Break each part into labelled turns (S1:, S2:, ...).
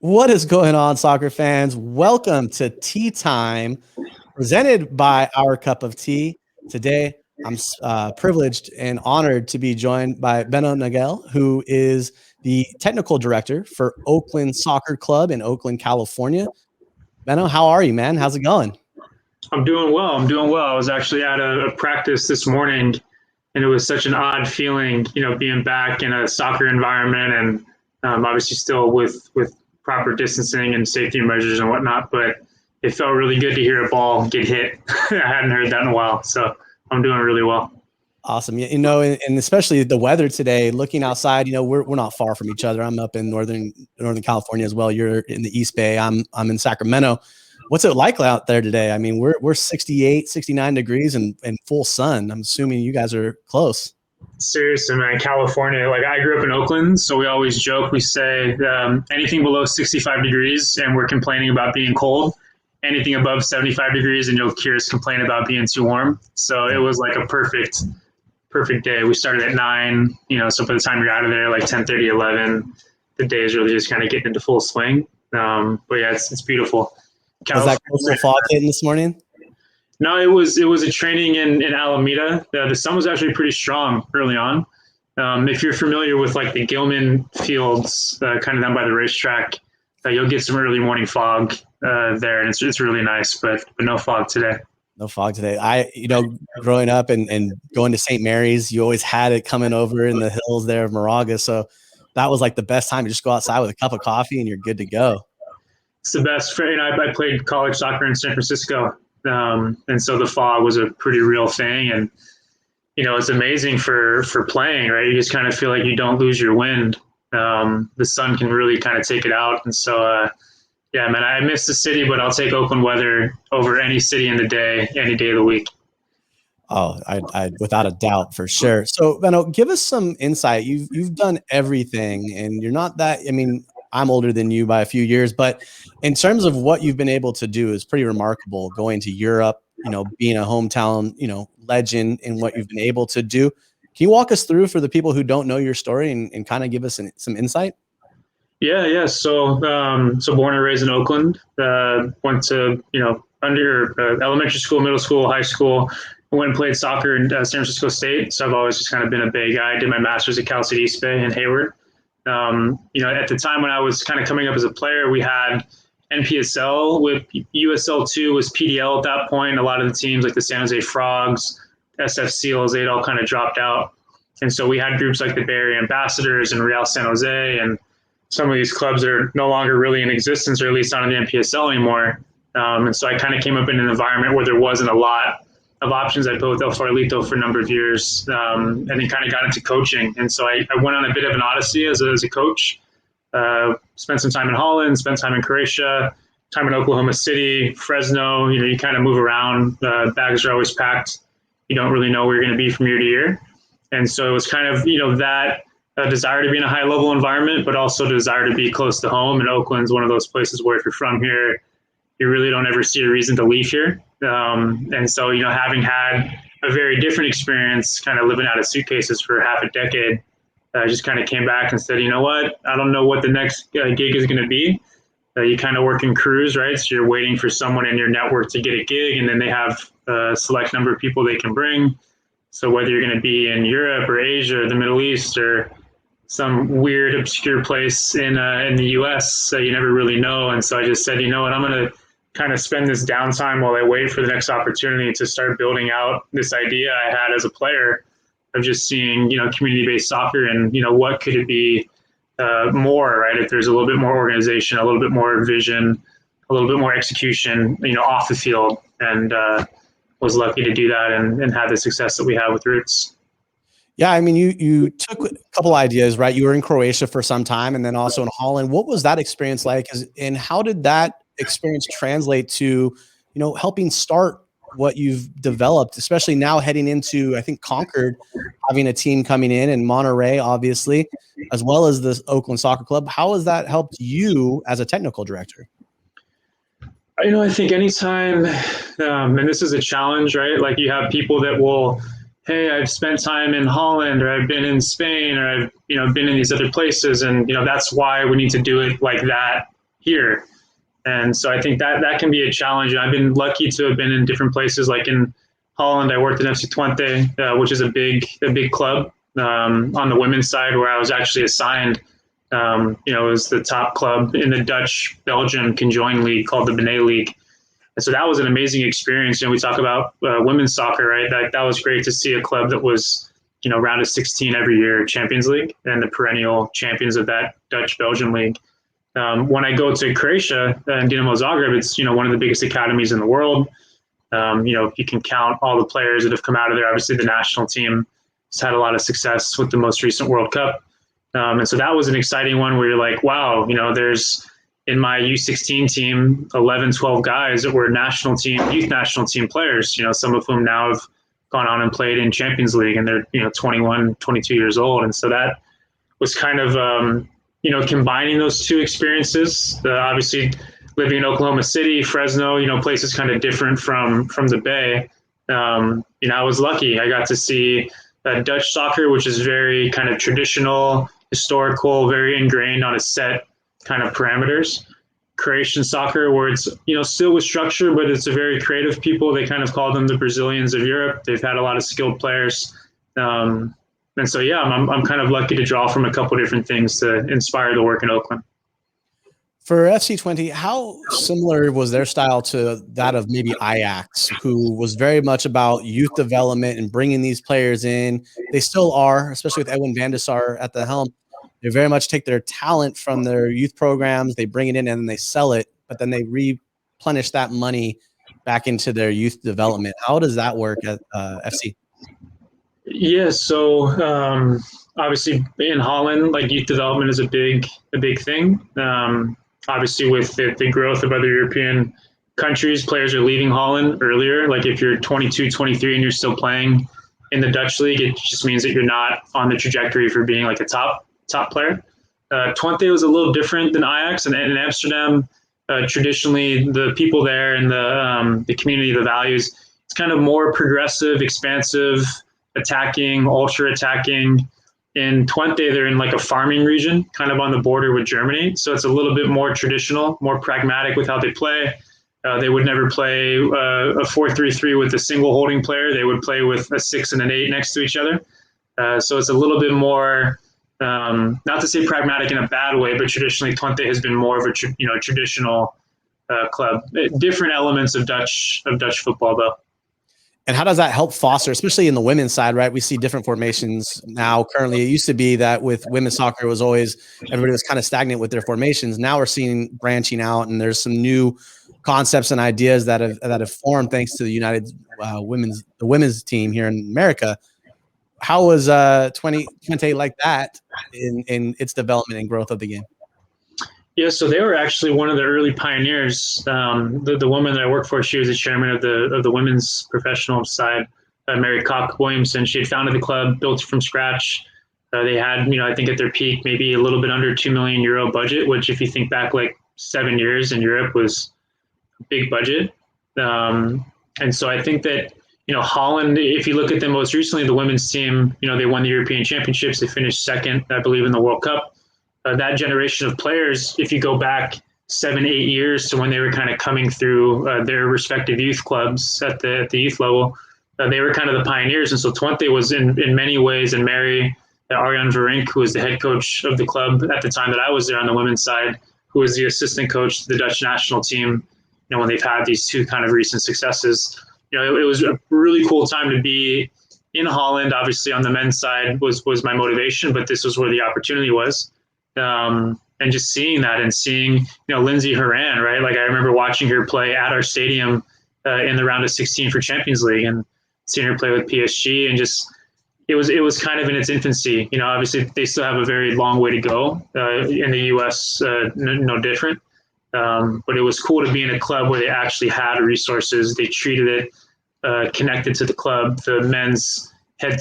S1: What is going on, soccer fans? Welcome to Tea Time, presented by Our Cup of Tea. Today, I'm privileged and honored to be joined by Benno Nagel, who is the technical director for Oakland Soccer Club in Oakland, California. Benno, how are you, man? How's it going?
S2: I'm doing well. I was actually at a practice this morning, and it was such an odd feeling, being back in a soccer environment and obviously still with proper distancing and safety measures and whatnot. But it felt really good to hear a ball get hit. I hadn't heard that in a while, so I'm doing really well.
S1: Awesome. And especially the weather today, looking outside, we're not far from each other. I'm up in Northern California as well. You're in the East Bay. I'm in Sacramento. What's it like out there today? I mean, we're 68, 69 degrees and full sun. I'm assuming you guys are close.
S2: Seriously, man, California, like I grew up in Oakland, so we always joke, we say anything below 65 degrees and we're complaining about being cold. Anything above 75 degrees and you'll hear us complain about being too warm. So it was like a perfect day. We started at 9, so by the time you're out of there, like 10:30, 11, the day is really just kind of getting into full swing. But yeah, it's beautiful.
S1: Was that coastal fog hitting this morning?
S2: No, it was a training in Alameda. The sun was actually pretty strong early on. If you're familiar with like the Gilman Fields, kind of down by the racetrack, you'll get some early morning fog there, and it's really nice. But no fog today.
S1: No fog today. Growing up and going to St. Mary's, you always had it coming over in the hills there of Moraga. So that was like the best time to just go outside with a cup of coffee and you're good to go.
S2: It's the best. I played college soccer in San Francisco. And so the fog was a pretty real thing. And, it's amazing for playing, right? You just kind of feel like you don't lose your wind. The sun can really kind of take it out. And so, yeah, man, I miss the city, but I'll take Oakland weather over any city in the day, any day of the week.
S1: Oh, I without a doubt, for sure. So, Benno, give us some insight. You've done everything, and you're not that. I mean, I'm older than you by a few years, but in terms of what you've been able to do is pretty remarkable. Going to Europe, being a hometown, legend in what you've been able to do. Can you walk us through for the people who don't know your story and kind of give us some insight?
S2: Yeah. So born and raised in Oakland. Went to elementary school, middle school, high school. Went and played soccer in San Francisco State. So I've always just kind of been a Bay guy. I did my master's at Cal State East Bay in Hayward. At the time when I was kind of coming up as a player, we had NPSL with USL2 was PDL at that point. A lot of the teams like the San Jose Frogs, SF Seals, they'd all kind of dropped out. And so we had groups like the Bay Area Ambassadors and Real San Jose and some of these clubs that are no longer really in existence, or at least not in the NPSL anymore. And so I kind of came up in an environment where there wasn't a lot of options. I played with El Farolito for a number of years, and then kind of got into coaching. And so I went on a bit of an odyssey as a coach. Spent some time in Holland, spent time in Croatia, time in Oklahoma City, Fresno. You kind of move around. Bags are always packed. You don't really know where you're going to be from year to year. And so it was kind of, that desire to be in a high level environment, but also the desire to be close to home. And Oakland's one of those places where if you're from here, you really don't ever see a reason to leave here. And so, having had a very different experience, kind of living out of suitcases for half a decade, I just kind of came back and said, you know what, I don't know what the next gig is going to be. You kind of work in crews, right? So you're waiting for someone in your network to get a gig, and then they have a select number of people they can bring. So whether you're going to be in Europe or Asia or the Middle East or some weird, obscure place in the U.S., you never really know. And so I just said, you know what, I'm going to kind of spend this downtime while I wait for the next opportunity to start building out this idea I had as a player of just seeing, community-based soccer and, what could it be more, right? If there's a little bit more organization, a little bit more vision, a little bit more execution, off the field, and was lucky to do that and have the success that we have with Roots.
S1: Yeah, I mean, you took a couple ideas, right? You were in Croatia for some time and then also in Holland. What was that experience like? And how did that experience translate to, helping start what you've developed, especially now heading into, I think, Concord, having a team coming in and Monterey, obviously, as well as the Oakland Soccer Club. How has that helped you as a technical director?
S2: I think anytime, and this is a challenge, right? Like you have people that will, hey, I've spent time in Holland, or I've been in Spain, or I've, been in these other places. And, that's why we need to do it like that here. And so I think that can be a challenge. And I've been lucky to have been in different places. Like in Holland, I worked at FC Twente, which is a big club on the women's side, where I was actually assigned. It was the top club in the Dutch-Belgium conjoined league called the Bennos League. And so that was an amazing experience. We talk about women's soccer, right? That was great to see a club that was, round of 16 every year, Champions League, and the perennial champions of that Dutch-Belgium league. When I go to Croatia and Dinamo Zagreb, it's, one of the biggest academies in the world. If you can count all the players that have come out of there, obviously the national team has had a lot of success with the most recent World Cup. And so that was an exciting one where you're like, wow, there's in my U16 team, 11, 12 guys that were youth national team players, some of whom now have gone on and played in Champions League, and they're, 21, 22 years old. And so that was kind of, combining those two experiences. Obviously, living in Oklahoma City, Fresno, places kind of different from the Bay. I was lucky. I got to see Dutch soccer, which is very kind of traditional, historical, very ingrained on a set kind of parameters. Croatian soccer, where it's, still with structure, but it's a very creative people. They kind of call them the Brazilians of Europe. They've had a lot of skilled players. And so, yeah, I'm kind of lucky to draw from a couple different things to inspire the work in Oakland.
S1: For FC Twente, how similar was their style to that of maybe Ajax, who was very much about youth development and bringing these players in? They still are, especially with Edwin van der Sar at the helm. They very much take their talent from their youth programs, they bring it in and then they sell it, but then they replenish that money back into their youth development. How does that work at FC?
S2: Yeah, so obviously in Holland, like youth development is a big thing. Obviously, with the growth of other European countries, players are leaving Holland earlier. Like if you're 22, 23 and you're still playing in the Dutch league, it just means that you're not on the trajectory for being like a top player. Twente was a little different than Ajax, and in Amsterdam, traditionally the people there and the community, the values, it's kind of more progressive, expansive, attacking, ultra attacking. In Twente, they're in like a farming region, kind of on the border with Germany. So it's a little bit more traditional, more pragmatic with how they play. They would never play a 4-3-3 with a single holding player. They would play with a 6 and an 8 next to each other. So it's a little bit more, not to say pragmatic in a bad way, but traditionally Twente has been more of a traditional club. Different elements of Dutch football, though.
S1: And how does that help foster, especially in the women's side, right? We see different formations now. Currently, it used to be that with women's soccer, it was always everybody was kind of stagnant with their formations. Now we're seeing branching out, and there's some new concepts and ideas that have formed thanks to the United women's team here in America. How was Twente like that in its development and growth of the game?
S2: Yeah, so they were actually one of the early pioneers. The woman that I work for, she was the chairman of the women's professional side, Mary Cock Williamson. She had founded the club, built it from scratch. They had, I think at their peak, maybe a little bit under €2 million budget, which if you think back like 7 years in Europe was a big budget. And so I think that, Holland, if you look at them most recently, the women's team, they won the European Championships. They finished second, I believe, in the World Cup. That generation of players, if you go back 7-8 years to when they were kind of coming through their respective youth clubs at the youth level, they were kind of the pioneers. And so Twente was in many ways, and Mary Arjan Verink, who was the head coach of the club at the time that I was there on the women's side, who was the assistant coach to the Dutch national team, when they've had these two kind of recent successes. It was a really cool time to be in Holland. Obviously on the men's side was my motivation, but this was where the opportunity was. And just seeing that and seeing, Lindsay Horan, right? Like I remember watching her play at our stadium in the round of 16 for Champions League, and seeing her play with PSG, and just, it was kind of in its infancy. Obviously they still have a very long way to go in the US, no different. But it was cool to be in a club where they actually had resources. They treated it connected to the club. The men's head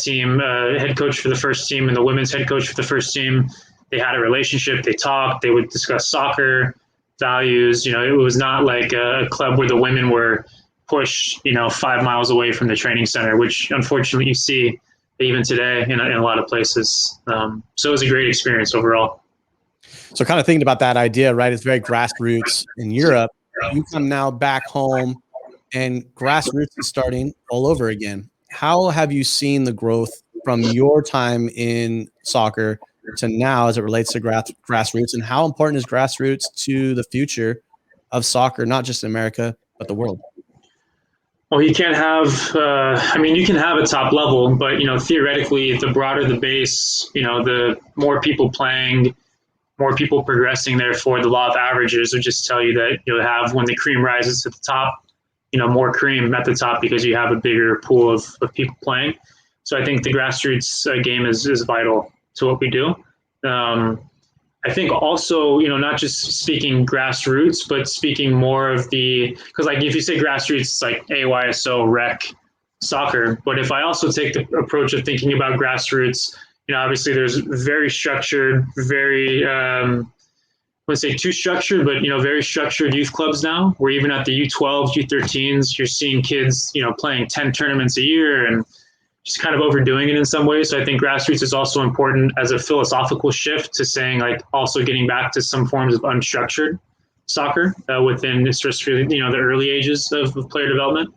S2: coach for the first team and the women's head coach for the first team, they had a relationship. They talked. They would discuss soccer values. It was not like a club where the women were pushed, 5 miles away from the training center, which unfortunately you see even today in a lot of places. So it was a great experience overall.
S1: So kind of thinking about that idea, right? It's very grassroots in Europe. You come now back home and grassroots is starting all over again. How have you seen the growth from your time in soccer to now as it relates to grassroots, and how important is grassroots to the future of soccer, not just in America, but the world?
S2: Well, you can't have, you can have a top level, but, theoretically, the broader the base, the more people playing, more people progressing. Therefore, the law of averages would just tell you that you'll have, when the cream rises to the top, more cream at the top because you have a bigger pool of people playing. So I think the grassroots game is vital to what we do. I think also, not just speaking grassroots, but speaking more of because like if you say grassroots, it's like AYSO, rec, soccer. But if I also take the approach of thinking about grassroots, obviously there's very structured, very, I wouldn't say too structured, but, very structured youth clubs now, where even at the U12s, U13s, you're seeing kids, playing 10 tournaments a year and just kind of overdoing it in some ways. So I think grassroots is also important as a philosophical shift to saying, like, also getting back to some forms of unstructured soccer within especially, the early ages of player development.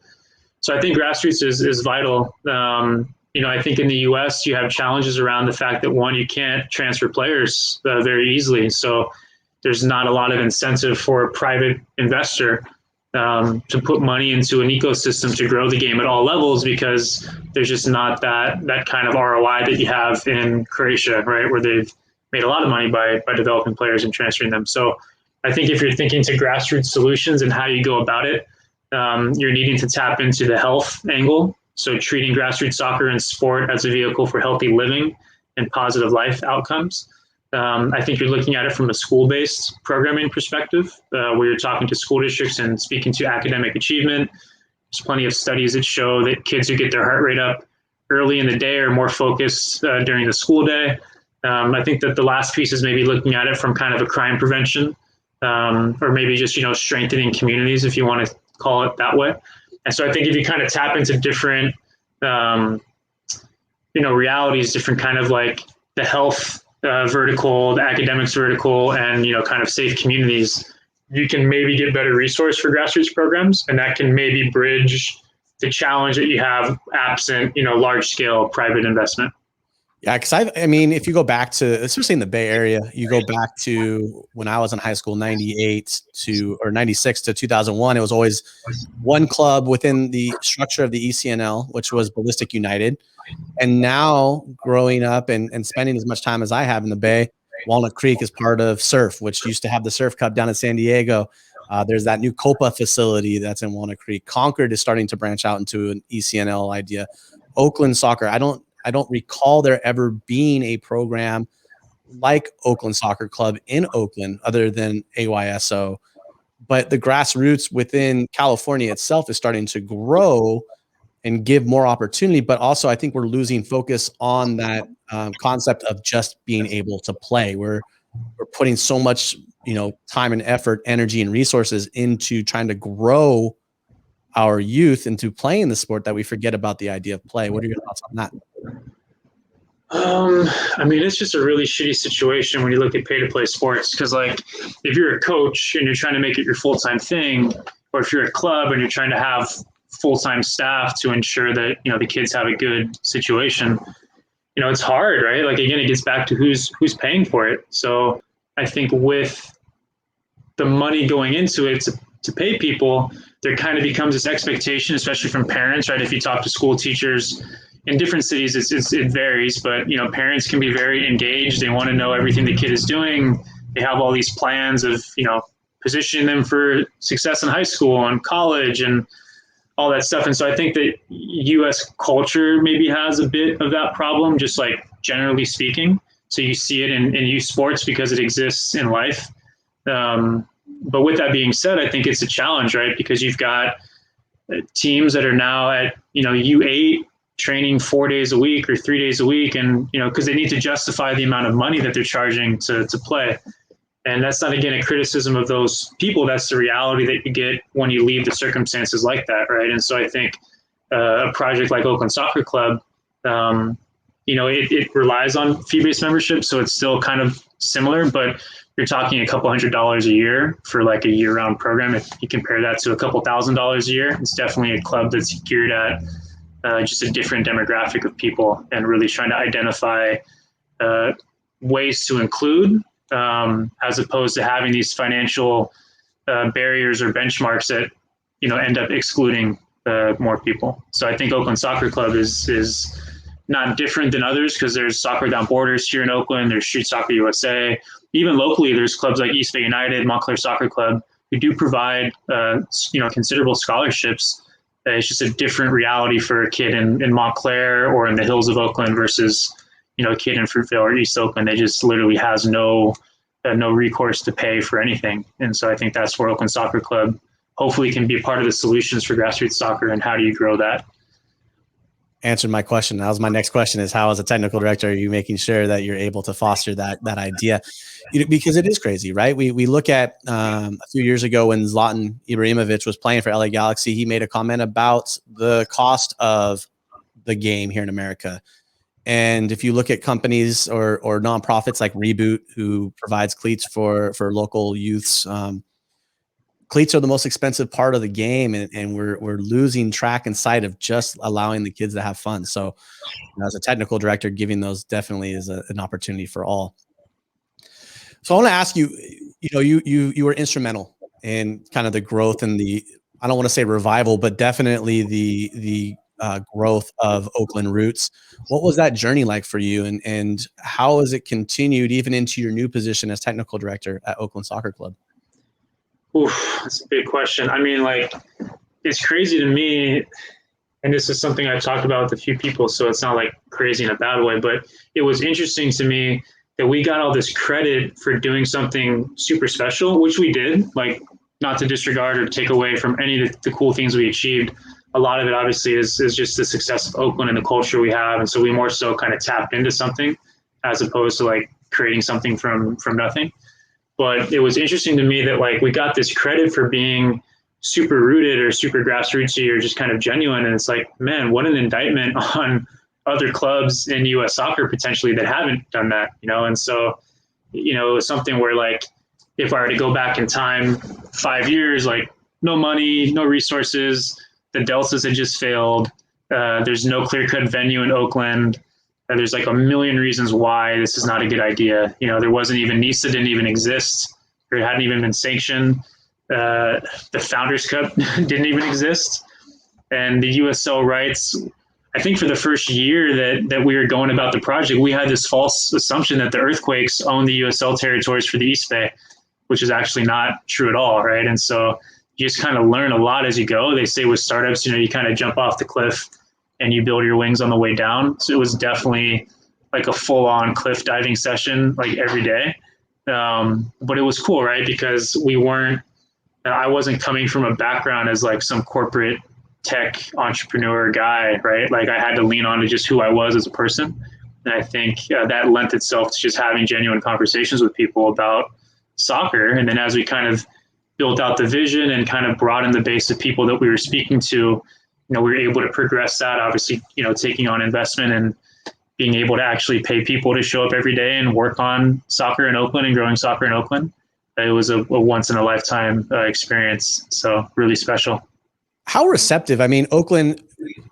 S2: So I think grassroots is vital. I think in the U.S. you have challenges around the fact that, one, you can't transfer players very easily. So there's not a lot of incentive for a private investor to put money into an ecosystem to grow the game at all levels, because there's just not that kind of ROI that you have in Croatia, right, where they've made a lot of money by developing players and transferring them. So I think if you're thinking to grassroots solutions and how you go about it, you're needing to tap into the health angle. So treating grassroots soccer and sport as a vehicle for healthy living and positive life outcomes. I think you're looking at it from a school-based programming perspective, where you're talking to school districts and speaking to academic achievement. There's plenty of studies that show that kids who get their heart rate up early in the day are more focused during the school day. I think that the last piece is maybe looking at it from kind of a crime prevention, or maybe just, strengthening communities, if you want to call it that way. And so I think if you kind of tap into different, realities, different kind of like the health vertical, the academics vertical, and, kind of safe communities, you can maybe get better resource for grassroots programs. And that can maybe bridge the challenge that you have absent, large scale private investment.
S1: Yeah, because if you go back to, especially in the Bay Area, you go back to when I was in high school, 96 to 2001, it was always one club within the structure of the ECNL, which was Ballistic United. And now growing up and spending as much time as I have in the Bay, Walnut Creek is part of Surf, which used to have the Surf Cup down in San Diego. There's that new Copa facility that's in Walnut Creek. Concord is starting to branch out into an ECNL idea. Oakland Soccer, I don't recall there ever being a program like Oakland Soccer Club in Oakland other than AYSO. But the grassroots within California itself is starting to grow and give more opportunity. But also, I think we're losing focus on that concept of just being able to play. We're putting so much, time and effort, energy, and resources into trying to grow our youth into playing the sport that we forget about the idea of play. What are your thoughts on that?
S2: It's just a really shitty situation when you look at pay-to-play sports, because, like, if you're a coach and you're trying to make it your full-time thing, or if you're a club and you're trying to have full-time staff to ensure that, the kids have a good situation, it's hard, right? Like, again, it gets back to who's paying for it. So I think with the money going into it to pay people, there kind of becomes this expectation, especially from parents, right? If you talk to school teachers in different cities, it varies, but, parents can be very engaged. They want to know everything the kid is doing. They have all these plans of, positioning them for success in high school and college and all that stuff. And so I think that U.S. culture maybe has a bit of that problem, just like generally speaking. So you see it in youth sports because it exists in life. But with that being said, I think it's a challenge, right? Because you've got teams that are now at, U8 training 4 days a week or 3 days a week. And, because they need to justify the amount of money that they're charging to play. And that's not, again, a criticism of those people. That's the reality that you get when you leave the circumstances like that, right? And so I think a project like Oakland Soccer Club, it relies on fee-based membership, so it's still kind of similar, but you're talking a couple $100 a year for like a year-round program. If you compare that to a couple $1,000s a year, it's definitely a club that's geared at just a different demographic of people, and really trying to identify ways to include, as opposed to having these financial barriers or benchmarks that end up excluding more people. So I think Oakland Soccer Club is not different than others, because there's Soccer Without Borders here in Oakland, there's Street Soccer USA. Even locally, there's clubs like East Bay United, Montclair Soccer Club, who do provide considerable scholarships. It's just a different reality for a kid in Montclair or in the hills of Oakland versus a kid in Fruitvale or East Oakland. They just literally has no recourse to pay for anything. And so I think that's where Oakland Soccer Club hopefully can be a part of the solutions for grassroots soccer, and how do you grow that?
S1: Answered my question. That was my next question, is how, as a technical director, are you making sure that you're able to foster that idea? Because it is crazy, right? We look at a few years ago when Zlatan Ibrahimovic was playing for LA Galaxy, he made a comment about the cost of the game here in America. And if you look at companies or nonprofits like Reboot, who provides cleats for local youths, cleats are the most expensive part of the game, and we're losing track and sight of just allowing the kids to have fun. So as a technical director, giving those definitely is an opportunity for all. So I want to ask you, you were instrumental in kind of the growth and I don't want to say revival, but definitely the growth of Oakland Roots. What was that journey like for you, and how has it continued even into your new position as technical director at Oakland Soccer Club?
S2: Oof, that's a big question. I mean, it's crazy to me, and this is something I've talked about with a few people, so it's not like crazy in a bad way, but it was interesting to me that we got all this credit for doing something super special, which we did, not to disregard or take away from any of the cool things we achieved. A lot of it obviously is just the success of Oakland and the culture we have. And so we more so kind of tapped into something as opposed to creating something from nothing. But it was interesting to me that we got this credit for being super rooted or super grassrootsy or just kind of genuine. And it's man, what an indictment on other clubs in U.S. soccer potentially that haven't done that, And so, it was something where if I were to go back in time 5 years, no money, no resources, the Deltas had just failed. There's no clear-cut venue in Oakland. There's a million reasons why this is not a good idea. There wasn't even NISA didn't even exist, or it hadn't even been sanctioned. The Founders Cup didn't even exist, and the USL rights. I think for the first year that we were going about the project, we had this false assumption that the Earthquakes owned the USL territories for the East Bay, which is actually not true at all, right? And so you just kind of learn a lot as you go. They say with startups, you kind of jump off the cliff and you build your wings on the way down. So it was definitely a full-on cliff diving session, every day. But it was cool, right? Because I wasn't coming from a background as some corporate tech entrepreneur guy, right? I had to lean on to just who I was as a person. And I think that lent itself to just having genuine conversations with people about soccer. And then as we kind of built out the vision and kind of broadened the base of people that we were speaking to, we were able to progress that, obviously, taking on investment and being able to actually pay people to show up every day and work on soccer in Oakland and growing soccer in Oakland. It was a once in a lifetime experience. So really special.
S1: How receptive? I mean, Oakland,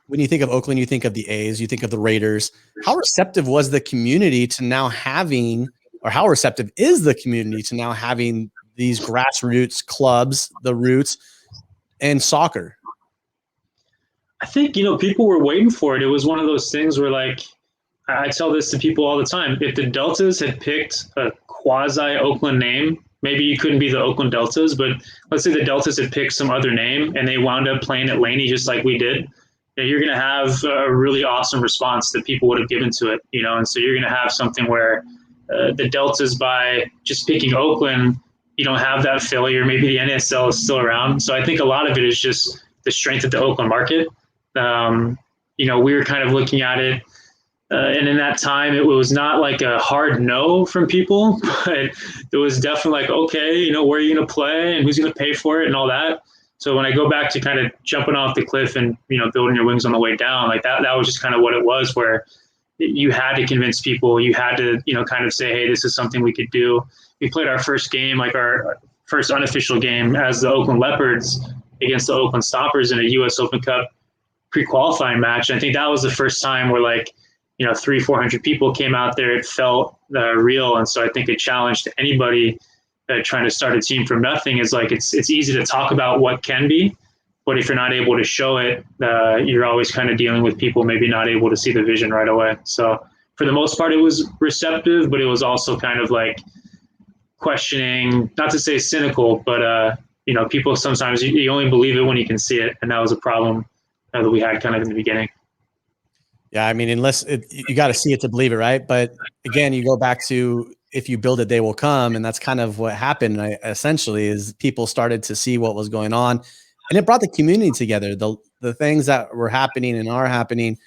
S1: when you think of Oakland, you think of the A's, you think of the Raiders. How receptive was the community to now having, or how receptive is the community to now having these grassroots clubs, the Roots, and soccer?
S2: I think, people were waiting for it. It was one of those things where I tell this to people all the time. If the Deltas had picked a quasi Oakland name, maybe you couldn't be the Oakland Deltas, but let's say the Deltas had picked some other name and they wound up playing at Laney just like we did. You're going to have a really awesome response that people would have given to it, and so you're going to have something where the Deltas, by just picking Oakland, you don't have that failure. Maybe the NSL is still around. So I think a lot of it is just the strength of the Oakland market. We were kind of looking at it, and in that time, it was not a hard no from people, but it was definitely okay, where are you going to play and who's going to pay for it and all that. So when I go back to kind of jumping off the cliff and, building your wings on the way down, that was just kind of what it was, where you had to convince people, you had to, kind of say, hey, this is something we could do. we played our first game, like our first unofficial game as the Oakland Leopards against the Oakland Stoppers in a U.S. Open Cup pre-qualifying match. And I think that was the first time where 300-400 people came out there. It felt real. And so I think a challenge to anybody trying to start a team from nothing is it's easy to talk about what can be, but if you're not able to show it, you're always kind of dealing with people maybe not able to see the vision right away. So for the most part, it was receptive, but it was also kind of questioning, not to say cynical, but people sometimes you only believe it when you can see it, and that was a problem that we had kind of in the beginning.
S1: Yeah, I mean, you got to see it to believe it, right? But again, you go back to if you build it, they will come, and that's kind of what happened. Essentially, is people started to see what was going on, and it brought the community together. The things that were happening and are happening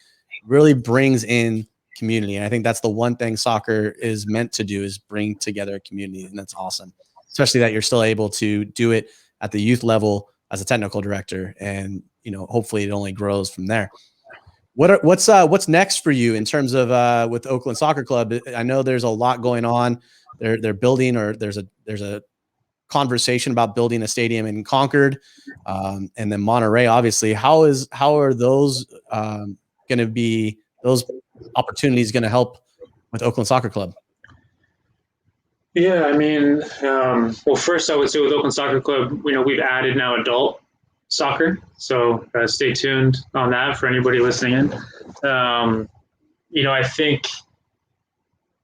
S1: really brings in community, and I think that's the one thing soccer is meant to do, is bring together a community, and that's awesome. Especially that you're still able to do it at the youth level as a technical director, and hopefully it only grows from there. What's next for you in terms of with Oakland Soccer Club? I know there's a lot going on. They're building, or there's a conversation about building a stadium in Concord, and then Monterey. Obviously, how are those going to be? Those opportunities going to help with Oakland Soccer Club?
S2: Yeah, I mean, well, first I would say with Oakland Soccer Club, we've added now adult soccer, so stay tuned on that for anybody listening in. I think,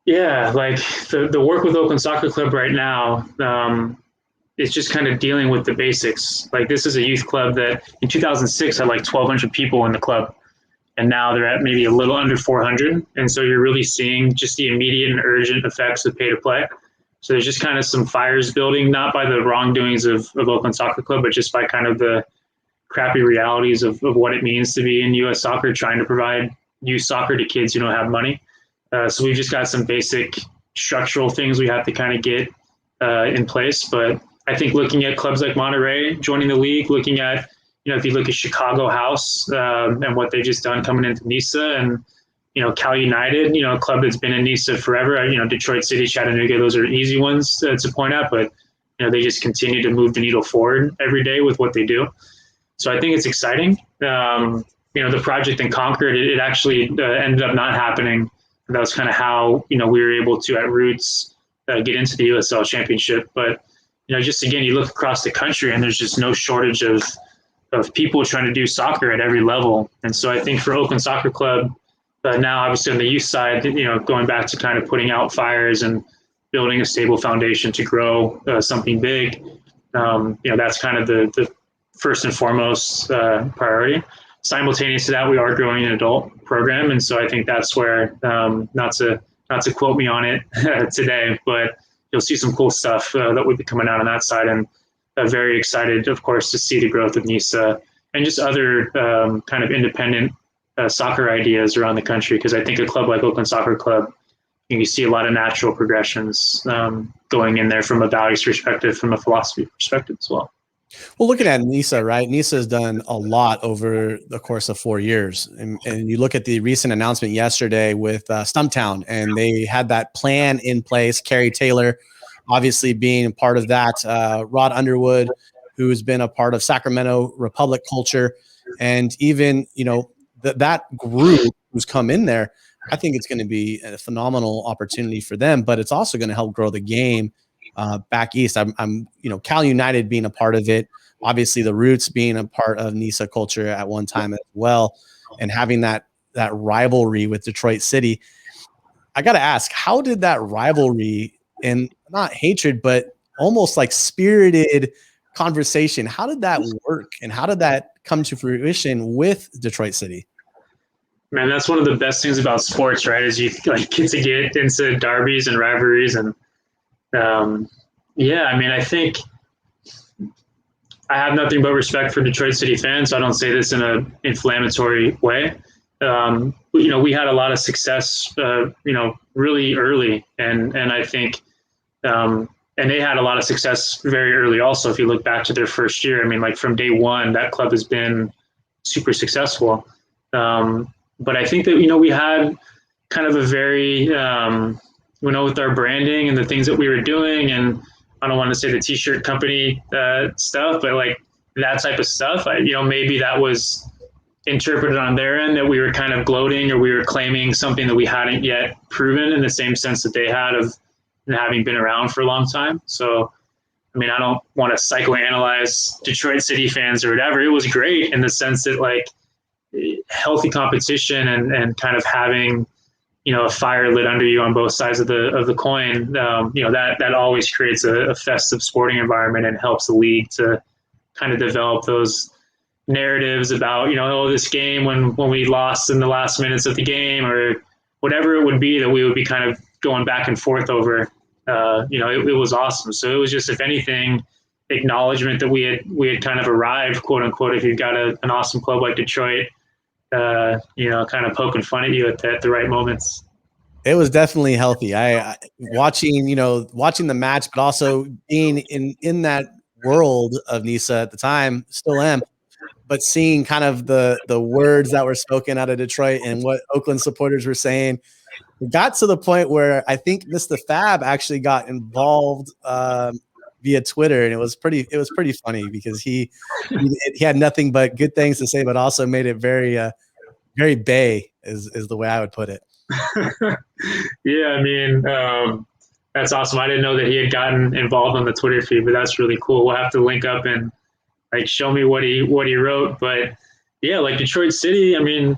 S2: the work with Oakland Soccer Club right now is just kind of dealing with the basics. This is a youth club that in 2006 had 1,200 people in the club, and now they're at maybe a little under 400. And so you're really seeing just the immediate and urgent effects of pay to play. So there's just kind of some fires building, not by the wrongdoings of Oakland Soccer Club, but just by kind of the crappy realities of what it means to be in U.S. soccer, trying to provide youth soccer to kids who don't have money. So we've just got some basic structural things we have to kind of get in place. But I think looking at clubs like Monterey joining the league, looking at, if you look at Chicago House and what they've just done coming into NISA, and Cal United, a club that's been in NISA forever. Detroit City, Chattanooga, those are easy ones to point out, but they just continue to move the needle forward every day with what they do. So I think it's exciting. The project in Concord, it actually ended up not happening. That was kind of how we were able to at Roots get into the USL Championship. But just again, you look across the country, and there's just no shortage of people trying to do soccer at every level. And so I think for Oakland Soccer Club, now obviously on the youth side, going back to kind of putting out fires and building a stable foundation to grow something big, that's kind of the first and foremost priority. Simultaneous to that, we are growing an adult program, and so I think that's where, not to quote me on it today, but you'll see some cool stuff that will be coming out on that side, and very excited, of course, to see the growth of NISA and just other kind of independent soccer ideas around the country, because I think a club like Oakland Soccer Club, you see a lot of natural progressions going in there from a values perspective, from a philosophy perspective as well.
S1: Well, looking at NISA, right? NISA has done a lot over the course of 4 years. And you look at the recent announcement yesterday with Stumptown, and they had that plan in place. Kerry Taylor, obviously being a part of that. Rod Underwood, who's been a part of Sacramento Republic culture. And even, that group who's come in there, I think it's going to be a phenomenal opportunity for them, but it's also going to help grow the game back east. I'm Cal United being a part of it, obviously the Roots being a part of NISA culture at one time as well, and having that rivalry with Detroit City. I got to ask, how did that rivalry, and not hatred, but almost like spirited conversation, how did that work, and how did that come to fruition with Detroit City?
S2: Man, that's one of the best things about sports, right? Is you get to get into derbies and rivalries, and I think I have nothing but respect for Detroit City fans. So I don't say this in an inflammatory way. We had a lot of success, really early, and I think, and they had a lot of success very early. Also, if you look back to their first year, from day one, that club has been super successful. But I think that we had kind of a very with our branding and the things that we were doing, and I don't want to say the t-shirt company stuff, but like that type of stuff, maybe that was interpreted on their end that we were kind of gloating or we were claiming something that we hadn't yet proven in the same sense that they had of having been around for a long time. So, I mean, I don't want to psychoanalyze Detroit City fans or whatever. It was great in the sense that like healthy competition and kind of having, a fire lit under you on both sides of the coin. That always creates a festive sporting environment and helps the league to kind of develop those narratives about, this game when we lost in the last minutes of the game or whatever it would be that we would be kind of going back and forth over. It was awesome. So it was just, if anything, acknowledgement that we had kind of arrived, quote unquote, if you've got an awesome club like Detroit, kind of poking fun at you at the right moments.
S1: It was definitely healthy. I watching the match, but also being in that world of NISA at the time, still am, but seeing kind of the words that were spoken out of Detroit and what Oakland supporters were saying, it got to the point where I think Mr. Fab actually got involved via Twitter, and it was pretty funny because he had nothing but good things to say, but also made it very very Bay is the way I would put it.
S2: Yeah, I mean, that's awesome. I didn't know that he had gotten involved on the Twitter feed, but that's really cool. We'll have to link up and like show me what he wrote. But yeah, like Detroit City, I mean,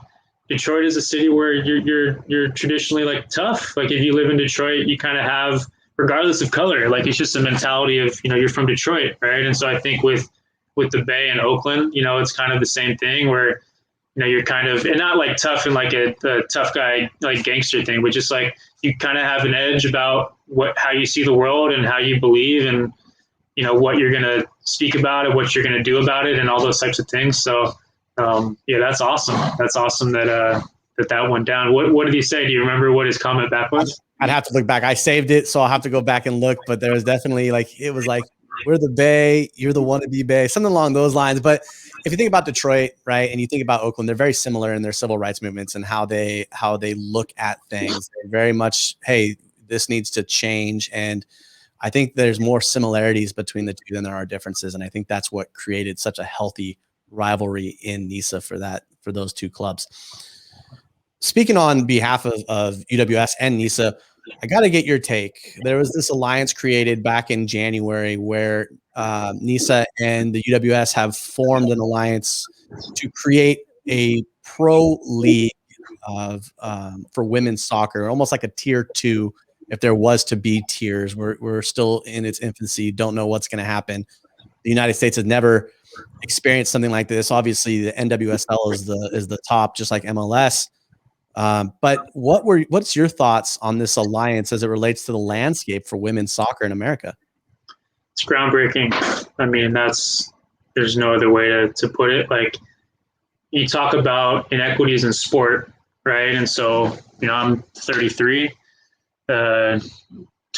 S2: Detroit is a city where you're traditionally like tough. Like if you live in Detroit, you kind of have, regardless of color, like it's just a mentality of, you're from Detroit, right? And so I think with the Bay and Oakland, it's kind of the same thing where, you're kind of, and not like tough in like a tough guy, like gangster thing, but just like you kind of have an edge about how you see the world and how you believe and, what you're going to speak about and what you're going to do about it and all those types of things. So, yeah, that's awesome. That's awesome that went down. What did he say? Do you remember what his comment back was?
S1: I'd have to look back. I saved it, so I'll have to go back and look, but there was definitely it was like, we're the Bay, you're the wannabe Bay, something along those lines. But if you think about Detroit, right, and you think about Oakland, they're very similar in their civil rights movements and how they look at things. They're very much, hey, this needs to change. And I think there's more similarities between the two than there are differences. And I think that's what created such a healthy rivalry in NISA for those two clubs. Speaking on behalf of UWS and NISA, I got to get your take. There was this alliance created back in January where NISA and the UWS have formed an alliance to create a pro league for women's soccer, almost like a tier 2. If there was to be tiers, we're still in its infancy. Don't know what's going to happen. The United States has never experienced something like this. Obviously, the NWSL is the top, just like MLS. But what's your thoughts on this alliance as it relates to the landscape for women's soccer in America?
S2: It's groundbreaking. I mean, there's no other way to put it. Like, you talk about inequities in sport, right? And so, I'm 33. 12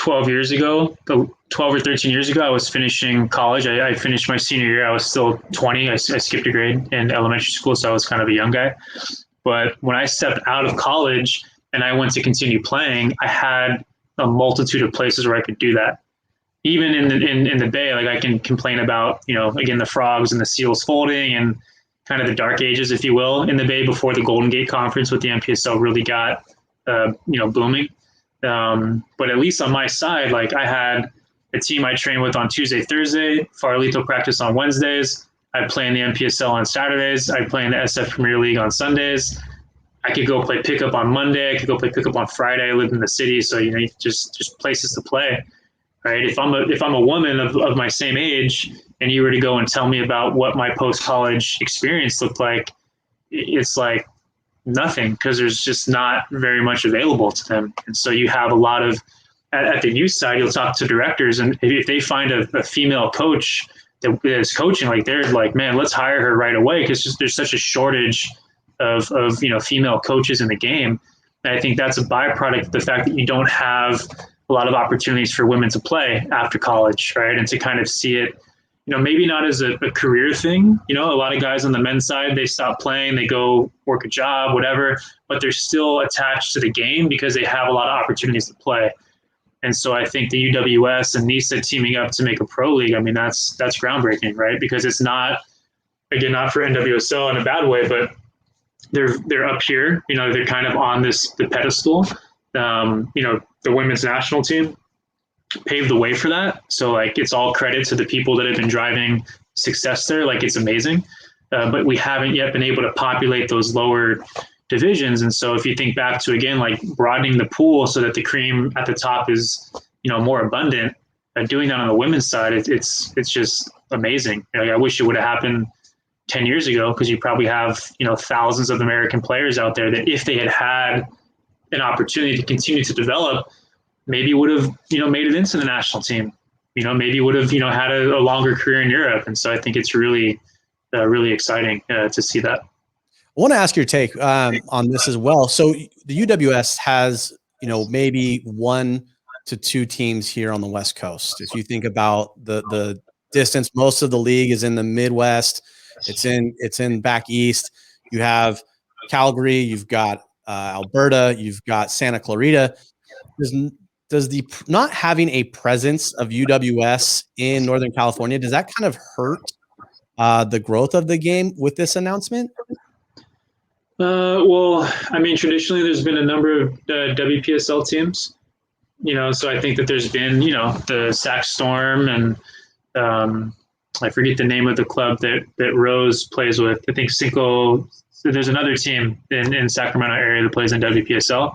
S2: or 13 years ago, I was finishing college. I finished my senior year. I was still 20. I skipped a grade in elementary school, so I was kind of a young guy. But when I stepped out of college and I went to continue playing, I had a multitude of places where I could do that. Even in the Bay, like I can complain about, again, the frogs and the seals folding and kind of the dark ages, if you will, in the Bay before the Golden Gate Conference with the NPSL really got, booming. But at least on my side, like I had a team I trained with on Tuesday, Thursday, Farlito practice on Wednesdays. I play in the NPSL on Saturdays. I play in the SF Premier League on Sundays. I could go play pickup on Monday. I could go play pickup on Friday. I live in the city, so just places to play. Right? If I'm a woman of my same age, and you were to go and tell me about what my post-college experience looked like, it's like nothing, because there's just not very much available to them. And so you have a lot of, at the youth side, you'll talk to directors, and if they find a female coach that is coaching, like they're like, man, let's hire her right away, because there's such a shortage of female coaches in the game. And I think that's a byproduct of the fact that you don't have a lot of opportunities for women to play after college, right? And to kind of see it, maybe not as a career thing. A lot of guys on the men's side, they stop playing, they go work a job, whatever, but they're still attached to the game because they have a lot of opportunities to play. And so I think the UWS and NISA teaming up to make a pro league, I mean, that's groundbreaking, right? Because it's not, again, not for NWSL in a bad way, but they're up here, they're kind of on the pedestal. The women's national team paved the way for that. So like, it's all credit to the people that have been driving success there. Like, it's amazing. But we haven't yet been able to populate those lower divisions. And so if you think back to, again, like broadening the pool so that the cream at the top is, more abundant, doing that on the women's side, it's just amazing. I wish it would have happened 10 years ago, because you probably have, thousands of American players out there that if they had an opportunity to continue to develop, maybe would have, made it into the national team, maybe would have, had a longer career in Europe. And so I think it's really, really exciting to see that.
S1: I want to ask your take on this as well. So the UWS has, maybe 1 to 2 teams here on the West Coast. If you think about the distance, most of the league is in the Midwest. It's in back east. You have Calgary, you've got Alberta, you've got Santa Clarita. Does the not having a presence of UWS in Northern California, does that kind of hurt the growth of the game with this announcement?
S2: Well, I mean, traditionally there's been a number of WPSL teams, so I think that there's been, the Sac Storm and I forget the name of the club that Rose plays with. I think Cinco. So there's another team in Sacramento area that plays in WPSL.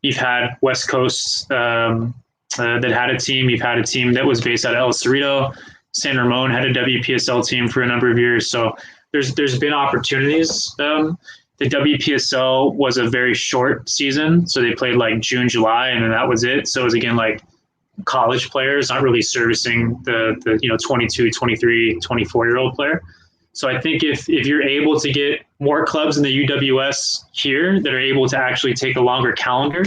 S2: You've had West Coast that had a team. You've had a team that was based out of El Cerrito. San Ramon had a WPSL team for a number of years. So there's been opportunities. The WPSL was a very short season, so they played like June, July, and then that was it. So it was, again, like college players, not really servicing the 22, 23, 24-year-old player. So I think if you're able to get more clubs in the UWS here that are able to actually take a longer calendar,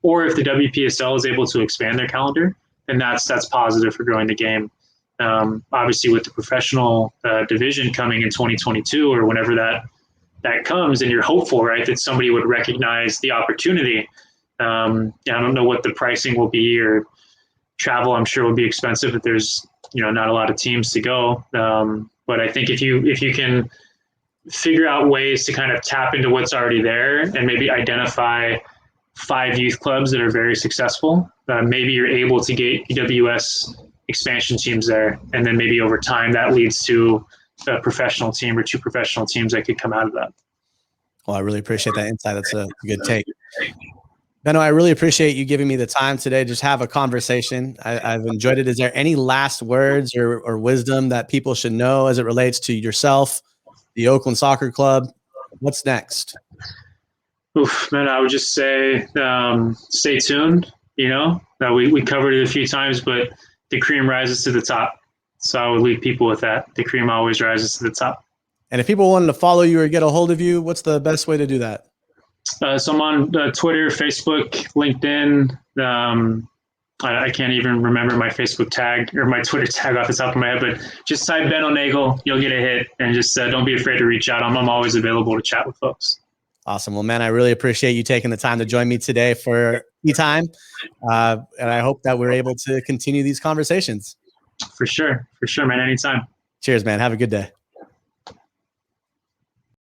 S2: or if the WPSL is able to expand their calendar, then that's positive for growing the game. Obviously, with the professional division coming in 2022 or whenever that comes, and you're hopeful, right, that somebody would recognize the opportunity. I don't know what the pricing will be, or travel, I'm sure, will be expensive if there's not a lot of teams to go. But I think if you can figure out ways to kind of tap into what's already there and maybe identify 5 youth clubs that are very successful, maybe you're able to get UWS expansion teams there, and then maybe over time that leads to a professional team or 2 professional teams that could come out of that.
S1: Well, I really appreciate that insight. That's a good take. Benno, I really appreciate you giving me the time today to just have a conversation. I've enjoyed it. Is there any last words or wisdom that people should know as it relates to yourself, the Oakland Soccer Club? What's next?
S2: Oof, man, I would just say stay tuned. We covered it a few times, but the cream rises to the top. So I would leave people with that. The cream always rises to the top. And
S1: if people wanted to follow you or get a hold of you, what's the best way to do that?
S2: So I'm on Twitter, Facebook, LinkedIn. I can't even remember my Facebook tag or my Twitter tag off the top of my head, but just type Benno Nagel, you'll get a hit, and just don't be afraid to reach out. I'm always available to chat with folks.
S1: Awesome. Well, man, I really appreciate you taking the time to join me today for tea time. And I hope that we're able to continue these conversations.
S2: For sure, man. Anytime.
S1: Cheers, man. Have a good day.